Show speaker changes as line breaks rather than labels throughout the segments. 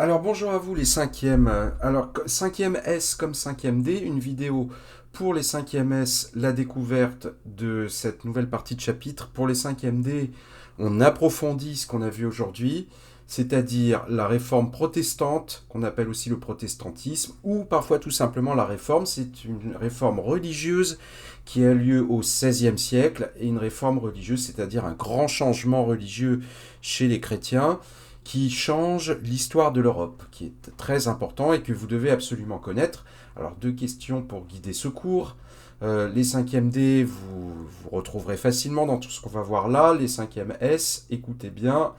Alors bonjour à vous les cinquièmes. Alors 5e S comme 5e D, une vidéo pour les 5e S, la découverte de cette nouvelle partie de chapitre. Pour les 5e D, on approfondit ce qu'on a vu aujourd'hui, c'est-à-dire la réforme protestante, qu'on appelle aussi le protestantisme, ou parfois tout simplement la réforme. C'est une réforme religieuse qui a lieu au XVIe siècle, et une réforme religieuse, c'est-à-dire un grand changement religieux chez les chrétiens qui change l'histoire de l'Europe, qui est très important et que vous devez absolument connaître. Alors, deux questions pour guider ce cours. Les 5e D, vous retrouverez facilement dans tout ce qu'on va voir là. Les 5e S, écoutez bien,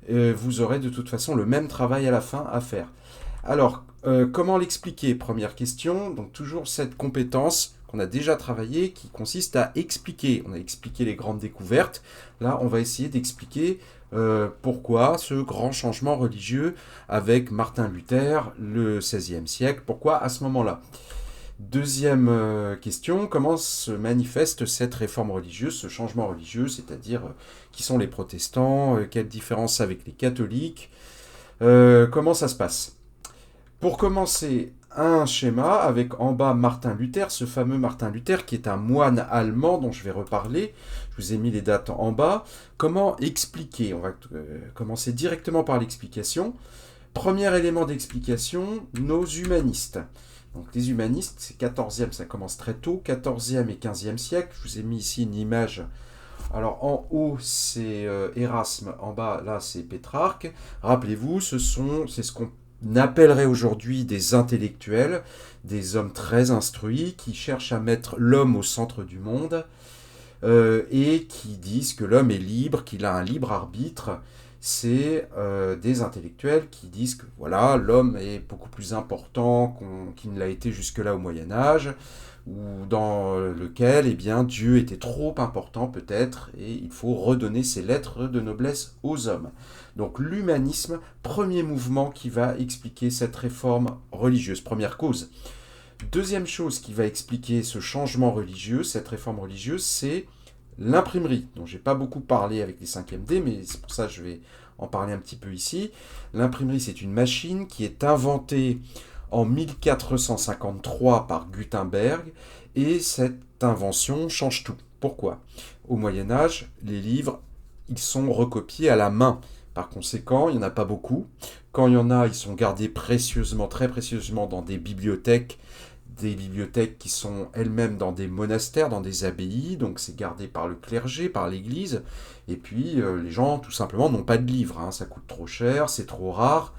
vous aurez de toute façon le même travail à la fin à faire. Alors, comment l'expliquer? Première question, donc toujours cette compétence qu'on a déjà travaillée qui consiste à expliquer. On a expliqué les grandes découvertes. Là, on va essayer d'expliquer pourquoi ce grand changement religieux avec Martin Luther, le XVIe siècle, pourquoi à ce moment-là. Deuxième question, comment se manifeste cette réforme religieuse, ce changement religieux, c'est-à-dire qui sont les protestants, quelle différence avec les catholiques, comment ça se passe? Pour commencer, un schéma avec en bas Martin Luther, ce fameux Martin Luther qui est un moine allemand dont je vais reparler. Je vous ai mis les dates en bas. Comment expliquer? On va commencer directement par l'explication. Premier élément d'explication, nos humanistes. Donc les humanistes, c'est 14e, ça commence très tôt, 14e et 15e siècle. Je vous ai mis ici une image. Alors en haut, c'est Erasme, en bas, là, c'est Pétrarque. Rappelez-vous, c'est ce qu'on appellerait aujourd'hui des intellectuels, des hommes très instruits qui cherchent à mettre l'homme au centre du monde et qui disent que l'homme est libre, qu'il a un libre arbitre. C'est des intellectuels qui disent que voilà, l'homme est beaucoup plus important qu'il ne l'a été jusque-là au Moyen Âge, ou dans lequel eh bien, Dieu était trop important peut-être, et il faut redonner ses lettres de noblesse aux hommes. Donc l'humanisme, premier mouvement qui va expliquer cette réforme religieuse, première cause. Deuxième chose qui va expliquer ce changement religieux, cette réforme religieuse, c'est l'imprimerie, dont j'ai pas beaucoup parlé avec les 5e D, mais c'est pour ça que je vais en parler un petit peu ici. L'imprimerie, c'est une machine qui est inventée en 1453 par Gutenberg, et cette invention change tout. Pourquoi? Au Moyen Âge, les livres, ils sont recopiés à la main. Par conséquent, il n'y en a pas beaucoup. Quand il y en a, ils sont gardés précieusement, très précieusement dans des bibliothèques qui sont elles-mêmes dans des monastères, dans des abbayes, donc c'est gardé par le clergé, par l'église, et puis les gens tout simplement n'ont pas de livres, hein, ça coûte trop cher, c'est trop rare,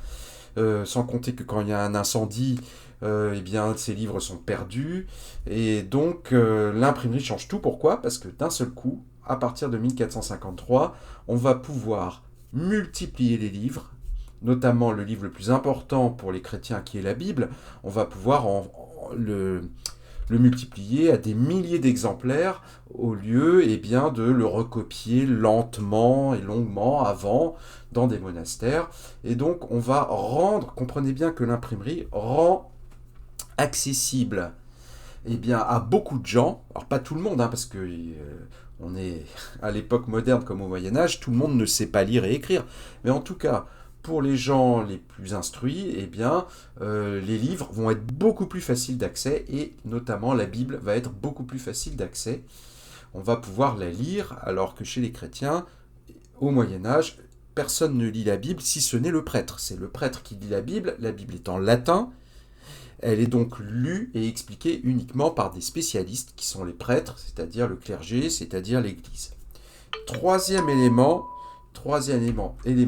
sans compter que quand il y a un incendie, eh bien ces livres sont perdus, et donc l'imprimerie change tout. Pourquoi? Parce que d'un seul coup, à partir de 1453, on va pouvoir multiplier les livres, notamment le livre le plus important pour les chrétiens qui est la Bible. On va pouvoir le multiplier à des milliers d'exemplaires au lieu eh bien, de le recopier lentement et longuement avant dans des monastères. Et donc on va rendre, comprenez bien que l'imprimerie rend accessible eh bien, à beaucoup de gens, alors pas tout le monde, hein, parce que on est à l'époque moderne comme au Moyen Âge, tout le monde ne sait pas lire et écrire, mais en tout cas, pour les gens les plus instruits, eh bien, les livres vont être beaucoup plus faciles d'accès, et notamment la Bible va être beaucoup plus facile d'accès. On va pouvoir la lire, alors que chez les chrétiens, au Moyen Âge, personne ne lit la Bible si ce n'est le prêtre. C'est le prêtre qui lit la Bible est en latin, elle est donc lue et expliquée uniquement par des spécialistes qui sont les prêtres, c'est-à-dire le clergé, c'est-à-dire l'Église. Troisième élément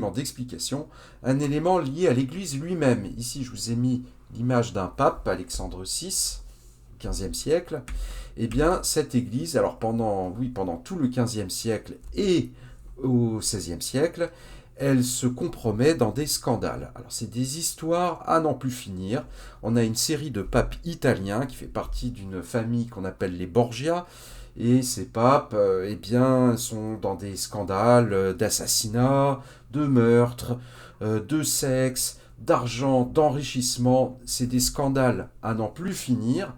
d'explication, un élément lié à l'Église lui-même. Ici, je vous ai mis l'image d'un pape, Alexandre VI, au XVe siècle. Eh bien, cette Église, alors pendant tout le XVe siècle et au XVIe siècle, elle se compromet dans des scandales. Alors c'est des histoires à n'en plus finir. On a une série de papes italiens qui fait partie d'une famille qu'on appelle les Borgia, et ces papes eh bien, sont dans des scandales d'assassinat, de meurtre, de sexe, d'argent, d'enrichissement. C'est des scandales à n'en plus finir,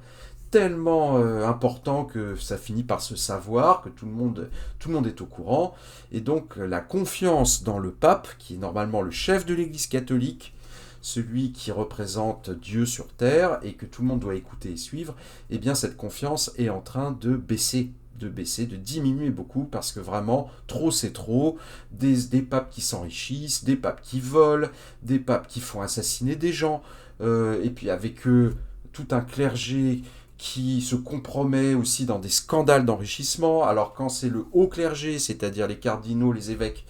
tellement important que ça finit par se savoir, que tout le monde est au courant. Et donc la confiance dans le pape, qui est normalement le chef de l'Église catholique, celui qui représente Dieu sur terre et que tout le monde doit écouter et suivre, eh bien cette confiance est en train de baisser, de diminuer beaucoup, parce que vraiment, trop c'est trop, des papes qui s'enrichissent, des papes qui volent, des papes qui font assassiner des gens, et puis avec eux, tout un clergé qui se compromet aussi dans des scandales d'enrichissement. Alors quand c'est le haut clergé, c'est-à-dire les cardinaux, les évêques,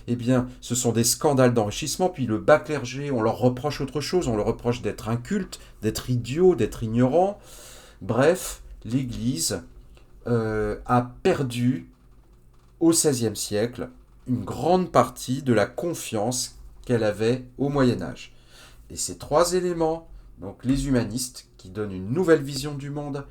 eh bien ce sont des scandales d'enrichissement. Puis le bas clergé, on leur reproche autre chose, on leur reproche d'être inculte, d'être idiot, d'être ignorant. Bref, l'Église a perdu au XVIe siècle une grande partie de la confiance qu'elle avait au Moyen-Âge. Et ces trois éléments, donc les humanistes qui donnent une nouvelle vision du monde,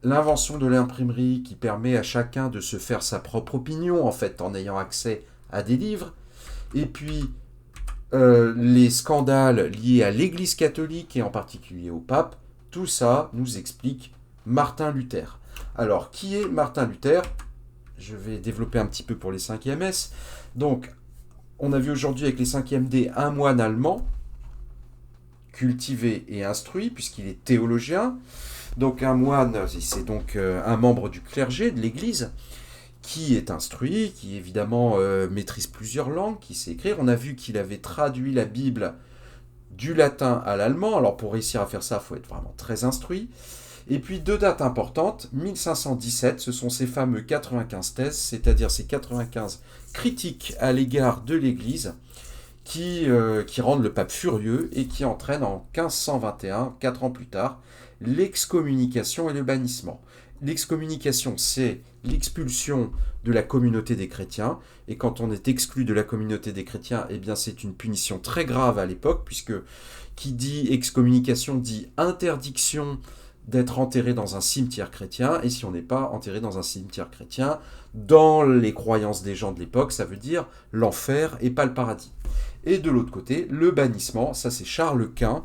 l'invention de l'imprimerie qui permet à chacun de se faire sa propre opinion en fait en ayant accès à des livres, et puis les scandales liés à l'Église catholique et en particulier au pape, tout ça nous explique Martin Luther. Alors, qui est Martin Luther ? Je vais développer un petit peu pour les 5e S. Donc, on a vu aujourd'hui avec les 5e D un moine allemand, cultivé et instruit, puisqu'il est théologien. Donc, un moine, c'est donc un membre du clergé, de l'Église, qui est instruit, qui évidemment maîtrise plusieurs langues, qui sait écrire. On a vu qu'il avait traduit la Bible du latin à l'allemand. Alors, pour réussir à faire ça, il faut être vraiment très instruit. Et puis deux dates importantes, 1517, ce sont ces fameux 95 thèses, c'est-à-dire ces 95 critiques à l'égard de l'Église qui rendent le pape furieux et qui entraînent en 1521, 4 ans plus tard, l'excommunication et le bannissement. L'excommunication, c'est l'expulsion de la communauté des chrétiens, et quand on est exclu de la communauté des chrétiens, eh bien c'est une punition très grave à l'époque, puisque qui dit excommunication dit interdiction d'être enterré dans un cimetière chrétien, et si on n'est pas enterré dans un cimetière chrétien, dans les croyances des gens de l'époque, ça veut dire l'enfer et pas le paradis. Et de l'autre côté, le bannissement, ça c'est Charles Quint,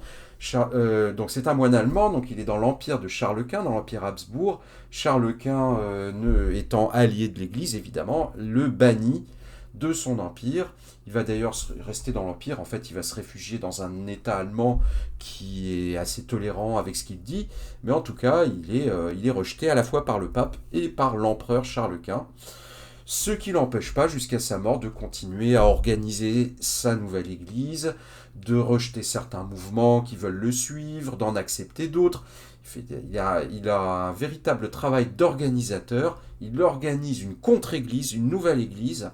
donc c'est un moine allemand, donc il est dans l'empire de Charles Quint, dans l'empire Habsbourg. Charles Quint, étant allié de l'Église, évidemment, le bannit de son empire. Il va d'ailleurs rester dans l'empire, en fait il va se réfugier dans un état allemand qui est assez tolérant avec ce qu'il dit, mais en tout cas il est rejeté à la fois par le pape et par l'empereur Charles Quint, ce qui l'empêche pas jusqu'à sa mort de continuer à organiser sa nouvelle église, de rejeter certains mouvements qui veulent le suivre, d'en accepter d'autres. Il a un véritable travail d'organisateur, il organise une contre-église, une nouvelle église,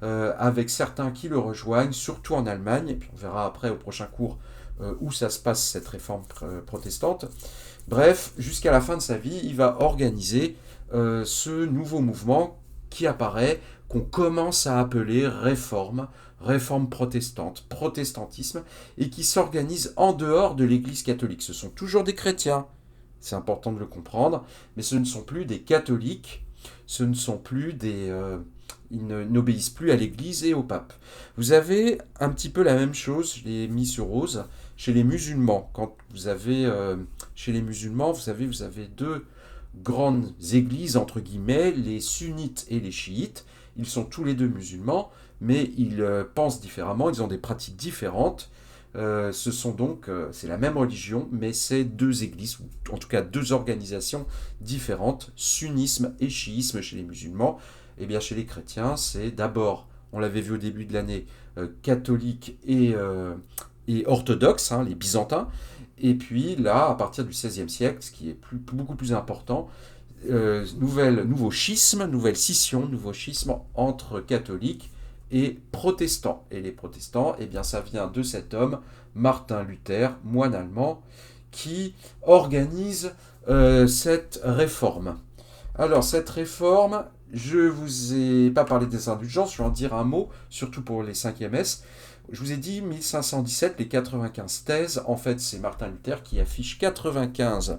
avec certains qui le rejoignent, surtout en Allemagne, et puis on verra après au prochain cours où ça se passe cette réforme protestante. Bref, jusqu'à la fin de sa vie, il va organiser ce nouveau mouvement qui apparaît, qu'on commence à appeler réforme protestante, protestantisme, et qui s'organise en dehors de l'Église catholique. Ce sont toujours des chrétiens, c'est important de le comprendre, mais ce ne sont plus des catholiques, ce ne sont plus des... ils n'obéissent plus à l'Église et au pape. Vous avez un petit peu la même chose, je l'ai mis sur rose, chez les musulmans. Quand vous avez, chez les musulmans, vous avez deux grandes églises, entre guillemets, les sunnites et les chiites. Ils sont tous les deux musulmans, mais ils pensent différemment, ils ont des pratiques différentes. Ce sont donc, c'est la même religion, mais c'est deux églises, ou en tout cas deux organisations différentes, sunnisme et chiisme chez les musulmans. Et bien chez les chrétiens, c'est d'abord, on l'avait vu au début de l'année, catholique et orthodoxe, hein, les byzantins. Et puis là, à partir du XVIe siècle, ce qui est beaucoup plus important, nouveau schisme, nouvelle scission, nouveau schisme entre catholiques et protestants. Et les protestants, eh bien ça vient de cet homme, Martin Luther, moine allemand, qui organise cette réforme. Alors cette réforme, je ne vous ai pas parlé des indulgences, je vais en dire un mot, surtout pour les 5e S. Je vous ai dit 1517, les 95 thèses, en fait c'est Martin Luther qui affiche 95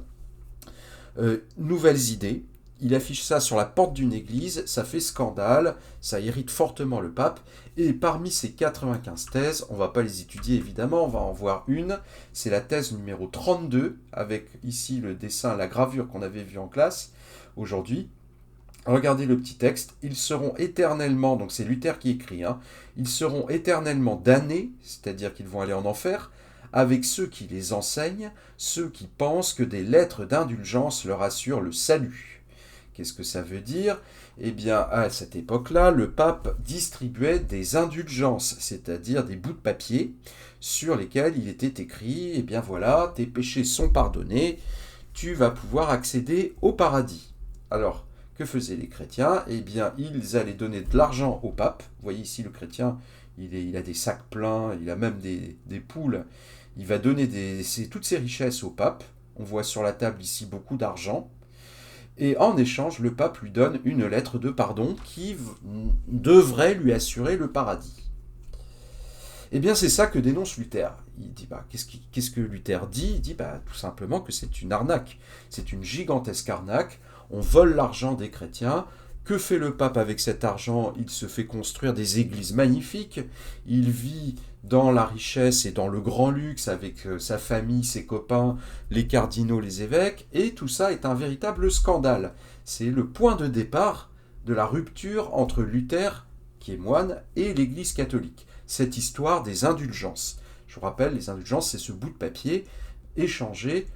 nouvelles idées. Il affiche ça sur la porte d'une église, ça fait scandale, ça irrite fortement le pape, et parmi ces 95 thèses, on ne va pas les étudier évidemment, on va en voir une, c'est la thèse numéro 32, avec ici le dessin, la gravure qu'on avait vue en classe aujourd'hui. Regardez le petit texte, ils seront éternellement, donc c'est Luther qui écrit, hein, ils seront éternellement damnés, c'est-à-dire qu'ils vont aller en enfer, avec ceux qui les enseignent, ceux qui pensent que des lettres d'indulgence leur assurent le salut. Qu'est-ce que ça veut dire? Eh bien, à cette époque-là, le pape distribuait des indulgences, c'est-à-dire des bouts de papier sur lesquels il était écrit, eh bien voilà, tes péchés sont pardonnés, tu vas pouvoir accéder au paradis. Alors, que faisaient les chrétiens? Eh bien, ils allaient donner de l'argent au pape. Vous voyez ici le chrétien, il a des sacs pleins, il a même des poules. Il va donner toutes ses richesses au pape. On voit sur la table ici beaucoup d'argent. Et en échange, le pape lui donne une lettre de pardon qui devrait lui assurer le paradis. Eh bien, c'est ça que dénonce Luther. Il dit, qu'est-ce que Luther dit? Il dit, tout simplement que c'est une arnaque. C'est une gigantesque arnaque. On vole l'argent des chrétiens. Que fait le pape avec cet argent? Il se fait construire des églises magnifiques. Il vit dans la richesse et dans le grand luxe avec sa famille, ses copains, les cardinaux, les évêques. Et tout ça est un véritable scandale. C'est le point de départ de la rupture entre Luther, qui est moine, et l'Église catholique. Cette histoire des indulgences. Je vous rappelle, les indulgences, c'est ce bout de papier échangé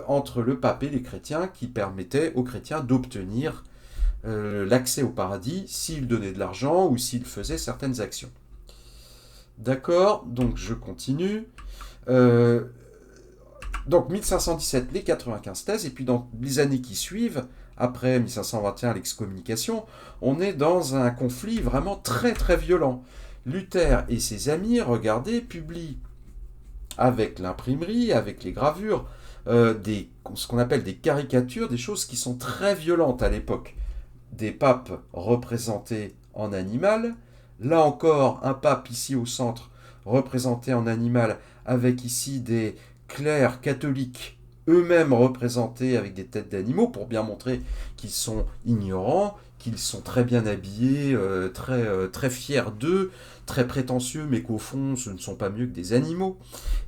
entre le pape et les chrétiens qui permettait aux chrétiens d'obtenir l'accès au paradis s'ils donnaient de l'argent ou s'ils faisaient certaines actions. D'accord, donc je continue. Donc 1517, les 95 thèses, et puis dans les années qui suivent, après 1521, l'excommunication, on est dans un conflit vraiment très très violent. Luther et ses amis, regardez, publient avec l'imprimerie, avec les gravures, ce qu'on appelle des caricatures, des choses qui sont très violentes à l'époque. Des papes représentés en animal, là encore un pape ici au centre représenté en animal, avec ici des clercs catholiques eux-mêmes représentés avec des têtes d'animaux pour bien montrer qu'ils sont ignorants, qu'ils sont très bien habillés, très fiers d'eux, très prétentieux, mais qu'au fond, ce ne sont pas mieux que des animaux.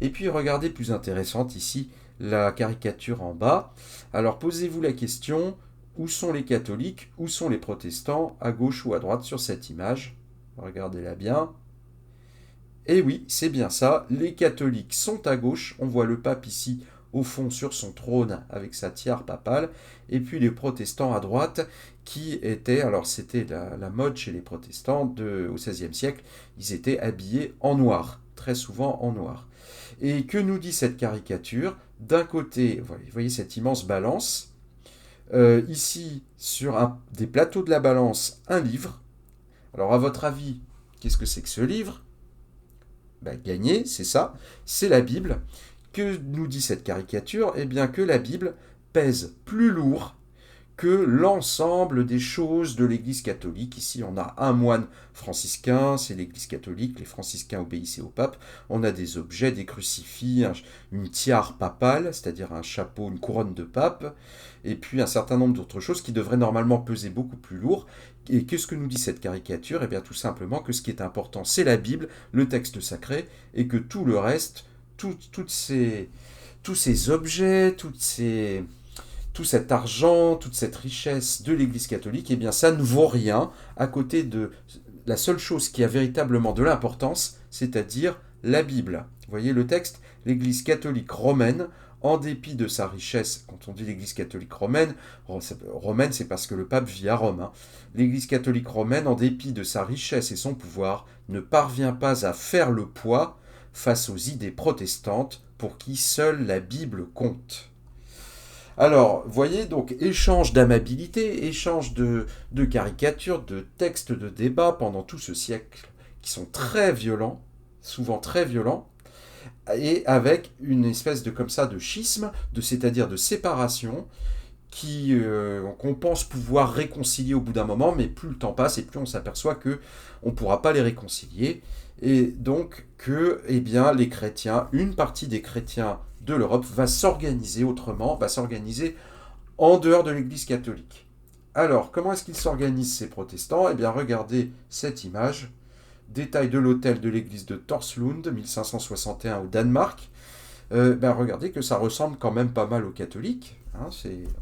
Et puis, regardez, plus intéressante ici, la caricature en bas. Alors, posez-vous la question, où sont les catholiques, où sont les protestants, à gauche ou à droite sur cette image? Regardez-la bien. Et oui, c'est bien ça, les catholiques sont à gauche, on voit le pape ici au fond sur son trône avec sa tiare papale, et puis les protestants à droite qui étaient, alors c'était la mode chez les protestants au XVIe siècle, ils étaient habillés en noir, très souvent en noir. Et que nous dit cette caricature? D'un côté, vous voyez cette immense balance, ici sur des plateaux de la balance, un livre. Alors à votre avis, qu'est-ce que c'est que ce livre? Gagné, c'est ça, c'est la Bible. Que nous dit cette caricature? Eh bien que la Bible pèse plus lourd que l'ensemble des choses de l'Église catholique. Ici, on a un moine franciscain, c'est l'Église catholique, les franciscains obéissaient au pape. On a des objets, des crucifix, une tiare papale, c'est-à-dire un chapeau, une couronne de pape, et puis un certain nombre d'autres choses qui devraient normalement peser beaucoup plus lourd. Et qu'est-ce que nous dit cette caricature? Eh bien tout simplement que ce qui est important, c'est la Bible, le texte sacré, et que tout le reste, tous ces objets, tout cet argent, toute cette richesse de l'Église catholique, eh bien ça ne vaut rien à côté de la seule chose qui a véritablement de l'importance, c'est-à-dire la Bible. Vous voyez le texte? L'Église catholique romaine, en dépit de sa richesse, quand on dit l'Église catholique romaine, c'est parce que le pape vit à Rome. L'Église catholique romaine, en dépit de sa richesse et son pouvoir, ne parvient pas à faire le poids face aux idées protestantes pour qui seule la Bible compte. Alors, voyez, donc, échange d'amabilité, échange de caricatures, de textes de débat pendant tout ce siècle, qui sont très violents, souvent très violents, et avec une espèce de comme ça de schisme, c'est-à-dire de séparation, qu'on pense pouvoir réconcilier au bout d'un moment, mais plus le temps passe et plus on s'aperçoit que on ne pourra pas les réconcilier, et donc que eh bien, les chrétiens, une partie des chrétiens de l'Europe va s'organiser autrement, va s'organiser en dehors de l'Église catholique. Alors, comment est-ce qu'ils s'organisent ces protestants? Eh bien, regardez cette image. Détail de l'hôtel de l'église de Torslund, 1561 au Danemark. Regardez que ça ressemble quand même pas mal aux catholiques.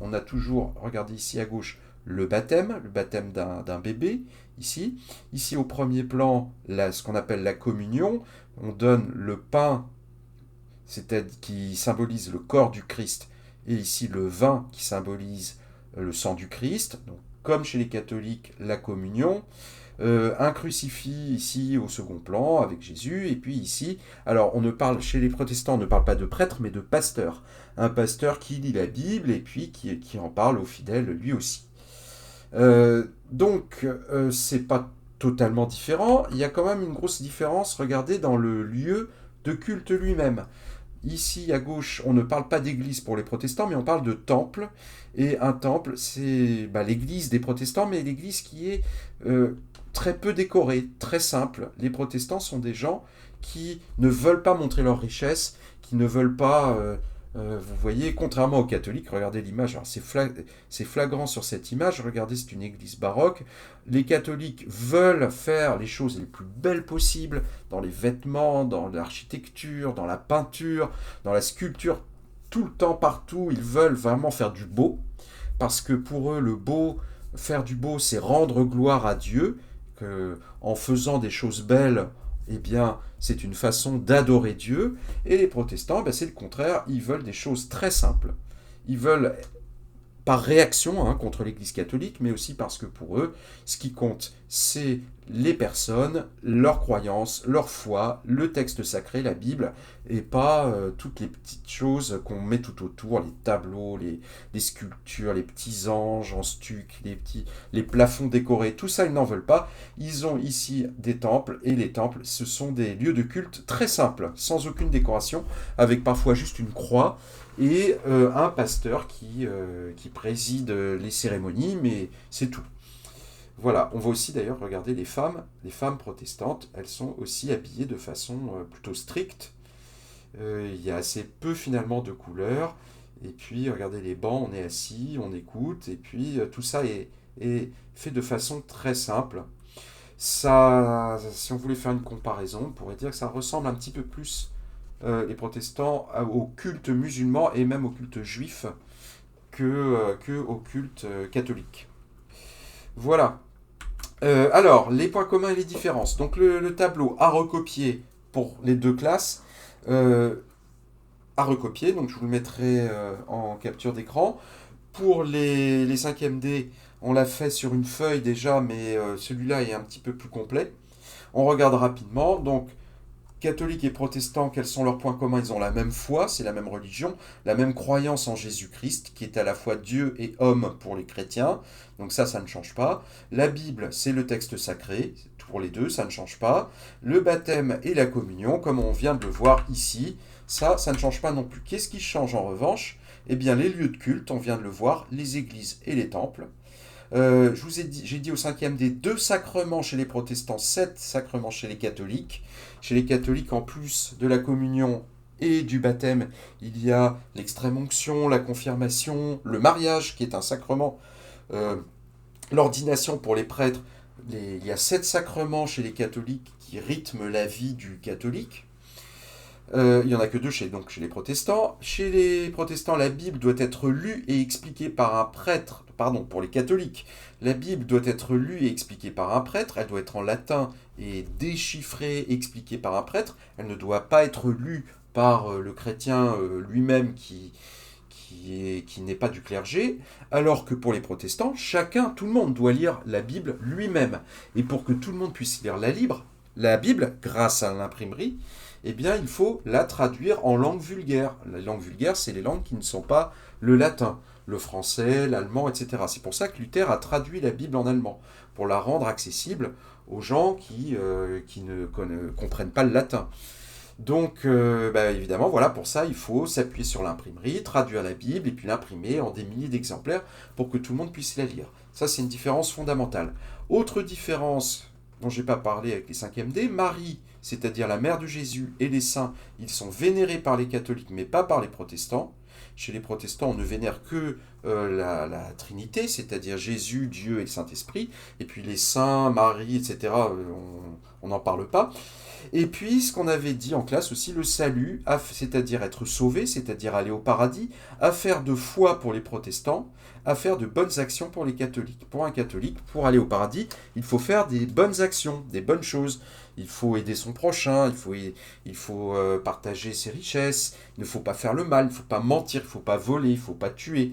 On a toujours, regardez ici à gauche, le baptême d'un bébé, ici. Ici au premier plan, ce qu'on appelle la communion. On donne le pain c'est-à-dire qui symbolise le corps du Christ, et ici le vin qui symbolise le sang du Christ, donc, comme chez les catholiques, la communion. Un crucifix ici au second plan avec Jésus, et puis ici, alors on ne parle, chez les protestants, on ne parle pas de prêtre, mais de pasteur. Un pasteur qui lit la Bible et puis qui en parle aux fidèles lui aussi. C'est pas totalement différent, il y a quand même une grosse différence, regardez, dans le lieu de culte lui-même. Ici, à gauche, on ne parle pas d'église pour les protestants, mais on parle de temple. Et un temple, c'est l'église des protestants, mais l'église qui est très peu décorée, très simple. Les protestants sont des gens qui ne veulent pas montrer leur richesse, qui ne veulent pas... vous voyez, contrairement aux catholiques, regardez l'image, c'est flagrant sur cette image, regardez, c'est une église baroque. Les catholiques veulent faire les choses les plus belles possibles dans les vêtements, dans l'architecture, dans la peinture, dans la sculpture, tout le temps, partout, ils veulent vraiment faire du beau, parce que pour eux, le beau, faire du beau, c'est rendre gloire à Dieu, que en faisant des choses belles, eh bien, c'est une façon d'adorer Dieu. Et les protestants, c'est le contraire, ils veulent des choses très simples. Ils veulent, par réaction contre l'Église catholique, mais aussi parce que pour eux, ce qui compte, c'est les personnes, leurs croyances, leur foi, le texte sacré, la Bible, et pas toutes les petites choses qu'on met tout autour, les tableaux, les sculptures, les petits anges en stuc, les plafonds décorés, tout ça, ils n'en veulent pas. Ils ont ici des temples, et les temples, ce sont des lieux de culte très simples, sans aucune décoration, avec parfois juste une croix, et un pasteur qui préside les cérémonies, mais c'est tout. Voilà, on va aussi d'ailleurs regarder les femmes protestantes, elles sont aussi habillées de façon plutôt stricte. Il y a assez peu finalement de couleurs, et puis regardez les bancs, on est assis, on écoute, et puis tout ça est fait de façon très simple. Ça, si on voulait faire une comparaison, on pourrait dire que ça ressemble un petit peu plus les protestants au culte musulman et même au culte juif que au culte catholique. Voilà. Alors, les points communs et les différences. Donc le tableau à recopier pour les deux classes, à recopier, donc je vous le mettrai en capture d'écran. Pour les 5e D, on l'a fait sur une feuille déjà, mais celui-là est un petit peu plus complet. On regarde rapidement. Donc, catholiques et protestants, quels sont leurs points communs? Ils ont la même foi, c'est la même religion, la même croyance en Jésus-Christ, qui est à la fois Dieu et homme pour les chrétiens. Donc ça ne change pas. La Bible, c'est le texte sacré, pour les deux, ça ne change pas. Le baptême et la communion, comme on vient de le voir ici, ça ne change pas non plus. Qu'est-ce qui change en revanche? Eh bien, les lieux de culte, on vient de le voir, les églises et les temples. J'ai dit au 5e des 2 sacrements chez les protestants, 7 sacrements chez les catholiques. Chez les catholiques, en plus de la communion et du baptême, il y a l'extrême-onction, la confirmation, le mariage, qui est un sacrement, l'ordination pour les prêtres. Il y a 7 sacrements chez les catholiques qui rythment la vie du catholique. Il n'y en a que 2 chez les protestants. Chez les protestants, la Bible doit être lue et expliquée par un prêtre. Pardon, pour les catholiques, la Bible doit être lue et expliquée par un prêtre. Elle doit être en latin et déchiffrée et expliquée par un prêtre. Elle ne doit pas être lue par le chrétien lui-même qui n'est pas du clergé, alors que pour les protestants, tout le monde doit lire la Bible lui-même. Et pour que tout le monde puisse lire la Bible, grâce à l'imprimerie, eh bien, il faut la traduire en langue vulgaire. La langue vulgaire, c'est les langues qui ne sont pas le latin, le français, l'allemand, etc. C'est pour ça que Luther a traduit la Bible en allemand, pour la rendre accessible aux gens qui ne comprennent pas le latin. Donc, évidemment, voilà, pour ça, il faut s'appuyer sur l'imprimerie, traduire la Bible, et puis l'imprimer en des milliers d'exemplaires pour que tout le monde puisse la lire. Ça, c'est une différence fondamentale. Autre différence dont je n'ai pas parlé avec les 5e D, Marie, c'est-à-dire la mère de Jésus, et les saints, ils sont vénérés par les catholiques, mais pas par les protestants. Chez les protestants, on ne vénère que la Trinité, c'est-à-dire Jésus, Dieu et le Saint-Esprit, et puis les saints, Marie, etc., on n'en parle pas. Et puis, ce qu'on avait dit en classe aussi, le salut, c'est-à-dire être sauvé, c'est-à-dire aller au paradis, affaire de foi pour les protestants, affaire de bonnes actions pour les catholiques. Pour un catholique, pour aller au paradis, il faut faire des bonnes actions, des bonnes choses. Il faut aider son prochain, il faut partager ses richesses, il ne faut pas faire le mal, il ne faut pas mentir, il ne faut pas voler, il ne faut pas tuer.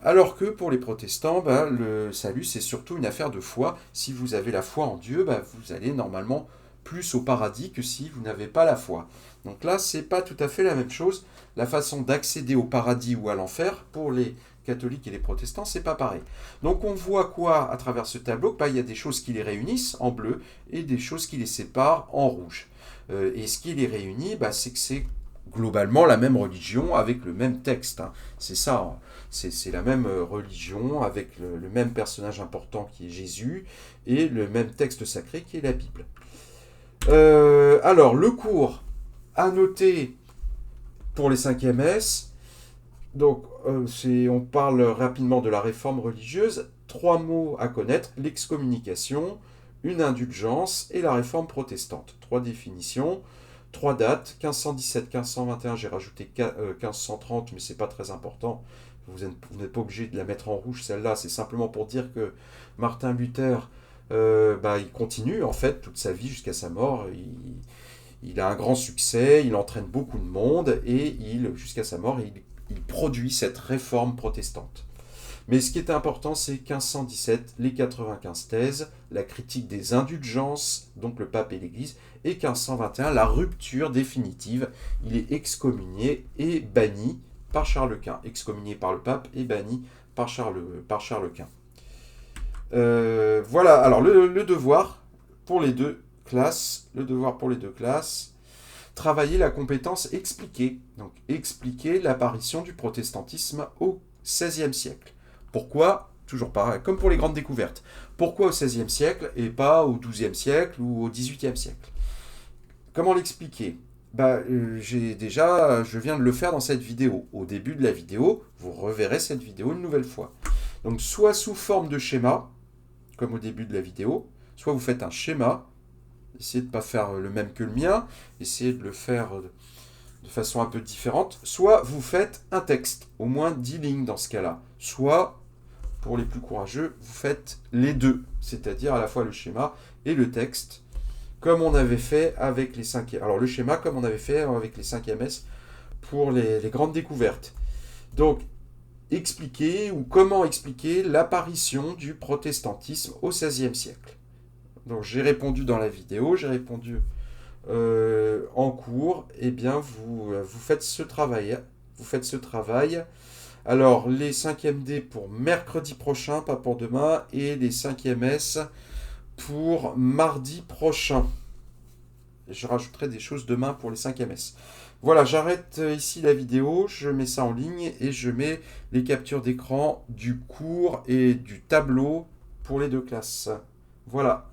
Alors que pour les protestants, bah, le salut, c'est surtout une affaire de foi. Si vous avez la foi en Dieu, bah, vous allez normalement plus au paradis que si vous n'avez pas la foi. Donc là, c'est pas tout à fait la même chose. La façon d'accéder au paradis ou à l'enfer pour les catholiques et les protestants, c'est pas pareil. Donc on voit quoi à travers ce tableau? Bah, il y a des choses qui les réunissent en bleu et des choses qui les séparent en rouge. Et ce qui les réunit, bah, c'est que c'est globalement la même religion avec le même texte, hein. C'est ça, hein. C'est la même religion avec le même personnage important qui est Jésus et le même texte sacré qui est la Bible. Alors, le cours à noter pour les 5e S. Donc, on parle rapidement de la réforme religieuse. 3 mots à connaître: l'excommunication, une indulgence et la réforme protestante. 3 définitions, 3 dates: 1517, 1521, j'ai rajouté 1530, mais c'est pas très important. Vous n'êtes pas obligé de la mettre en rouge, celle-là. C'est simplement pour dire que Martin Luther, il continue en fait toute sa vie jusqu'à sa mort. Il a un grand succès, il entraîne beaucoup de monde et jusqu'à sa mort, il produit cette réforme protestante. Mais ce qui est important, c'est 1517, les 95 thèses, la critique des indulgences, donc le pape et l'Église, et 1521, la rupture définitive. Il est excommunié et banni par Charles Quint. Excommunié par le pape et banni par Charles Quint. Voilà, alors le devoir pour les deux classes, travailler la compétence expliquer. Donc expliquer l'apparition du protestantisme au XVIe siècle. Pourquoi? Toujours pareil, comme pour les grandes découvertes. Pourquoi au XVIe siècle et pas au XIIe siècle ou au XVIIIe siècle? Comment l'expliquer? Je viens de le faire dans cette vidéo. Au début de la vidéo, vous reverrez cette vidéo une nouvelle fois. Donc soit sous forme de schéma, comme au début de la vidéo, soit vous faites un schéma, essayez de ne pas faire le même que le mien, essayez de le faire de façon un peu différente, soit vous faites un texte, au moins 10 lignes dans ce cas-là, soit, pour les plus courageux, vous faites les deux, c'est-à-dire à la fois le schéma et le texte, comme on avait fait avec les 5e. Alors le schéma, comme on avait fait avec les 5e S pour les grandes découvertes. Donc, expliquer ou comment expliquer l'apparition du protestantisme au XVIe siècle. Donc j'ai répondu dans la vidéo, j'ai répondu en cours. Eh bien, vous faites ce travail. Alors, les 5e D pour mercredi prochain, pas pour demain, et les 5e S pour mardi prochain. Je rajouterai des choses demain pour les 5e S. Voilà, j'arrête ici la vidéo, je mets ça en ligne et je mets les captures d'écran du cours et du tableau pour les deux classes. Voilà.